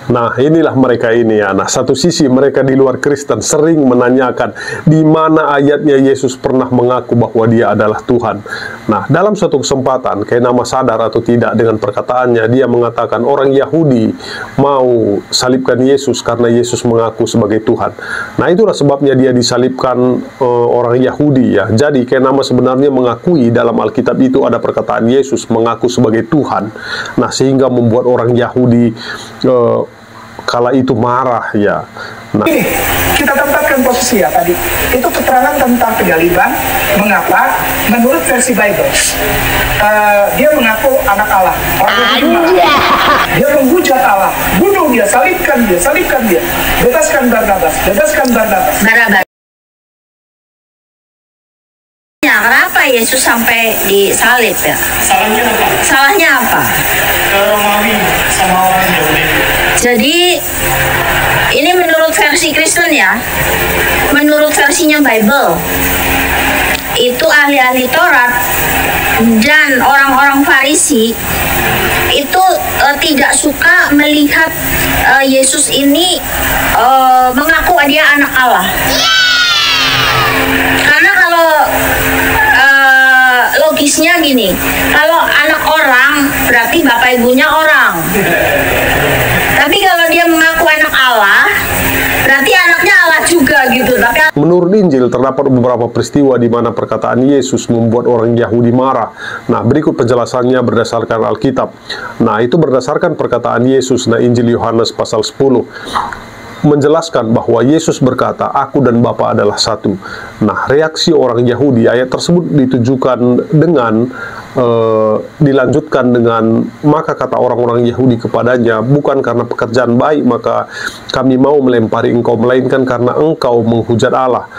Nah, inilah mereka ini ya. Nah, satu sisi mereka di luar Kristen sering menanyakan di mana ayatnya Yesus pernah mengaku bahwa dia adalah Tuhan. Nah, dalam suatu kesempatan, kayak nama sadar atau tidak dengan perkataannya, dia mengatakan orang Yahudi mau salibkan Yesus karena Yesus mengaku sebagai Tuhan. Nah, itulah sebabnya dia disalibkan orang Yahudi ya. Jadi, kayak nama sebenarnya mengakui dalam Alkitab itu ada perkataan Yesus mengaku sebagai Tuhan. Nah, sehingga membuat orang Yahudi kala itu marah ya. Nah, ini kita tempatkan posisi ya tadi. Itu keterangan tentang penyaliban. Mengapa? Menurut versi Bible, dia mengaku anak Allah. Dia menghujat Allah. Bunuh dia, salibkan dia, salibkan dia. Bebaskan Barnabas, bebaskan Barnabas. Ya, kenapa Yesus sampai disalib ya? Salahnya apa? Salahnya apa? Ke Romawi sama orang Yahudi. Jadi ini menurut versi Kristen ya, menurut versinya Bible, itu ahli-ahli Taurat dan orang-orang Farisi itu tidak suka melihat Yesus ini mengaku dia anak Allah. Karena kalau logisnya gini, kalau anak orang berarti bapak ibunya orang. Tapi kalau dia mengaku anak Allah, berarti anaknya Allah juga gitu. Tapi menurut Injil terdapat beberapa peristiwa di mana perkataan Yesus membuat orang Yahudi marah. Nah, berikut penjelasannya berdasarkan Alkitab. Nah, itu berdasarkan perkataan Yesus. Nah, Injil Yohanes pasal 10 menjelaskan bahwa Yesus berkata, aku dan Bapa adalah satu. Nah, reaksi orang Yahudi, ayat tersebut ditujukan dengan dilanjutkan dengan, maka kata orang-orang Yahudi kepadanya, bukan karena pekerjaan baik maka kami mau melempari engkau, melainkan karena engkau menghujat Allah.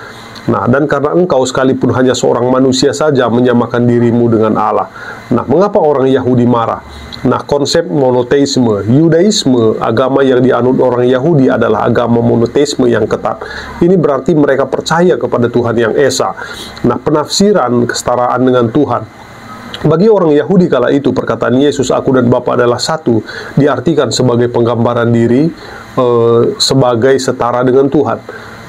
Nah, dan karena engkau sekalipun hanya seorang manusia saja menyamakan dirimu dengan Allah. Nah, mengapa orang Yahudi marah? Nah, konsep monoteisme, Yudaisme, agama yang dianut orang Yahudi adalah agama monoteisme yang ketat. Ini berarti mereka percaya kepada Tuhan yang Esa. Nah, penafsiran kesetaraan dengan Tuhan. Bagi orang Yahudi kala itu, perkataan Yesus, aku dan Bapa adalah satu, diartikan sebagai penggambaran diri sebagai setara dengan Tuhan.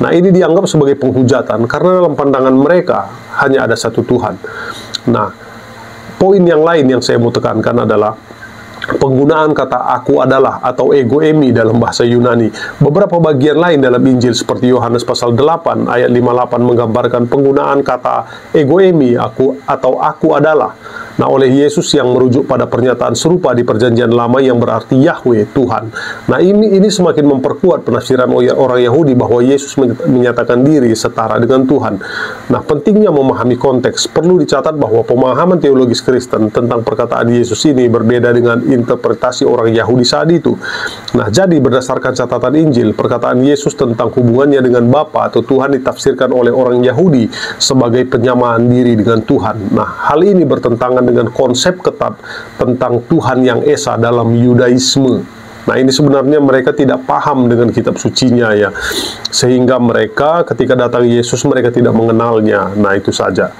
Nah, ini dianggap sebagai penghujatan karena dalam pandangan mereka hanya ada satu Tuhan. Nah, poin yang lain yang saya mau tekankan adalah penggunaan kata aku adalah atau ego emi dalam bahasa Yunani. Beberapa bagian lain dalam Injil seperti Yohanes pasal 8 ayat 58 menggambarkan penggunaan kata ego emi, aku atau aku adalah. Nah, oleh Yesus yang merujuk pada pernyataan serupa di Perjanjian Lama yang berarti Yahweh, Tuhan. Nah, ini semakin memperkuat penafsiran orang Yahudi bahwa Yesus menyatakan diri setara dengan Tuhan. Nah, pentingnya memahami konteks. Perlu dicatat bahwa pemahaman teologis Kristen tentang perkataan Yesus ini berbeda dengan interpretasi orang Yahudi saat itu. Nah, jadi berdasarkan catatan Injil, perkataan Yesus tentang hubungannya dengan Bapa atau Tuhan ditafsirkan oleh orang Yahudi sebagai penyamaan diri dengan Tuhan. Nah, hal ini bertentangan dengan konsep ketat tentang Tuhan yang Esa dalam Yudaisme. Nah, ini sebenarnya mereka tidak paham dengan kitab sucinya ya, sehingga mereka ketika datang Yesus mereka tidak mengenalnya. Nah, itu saja.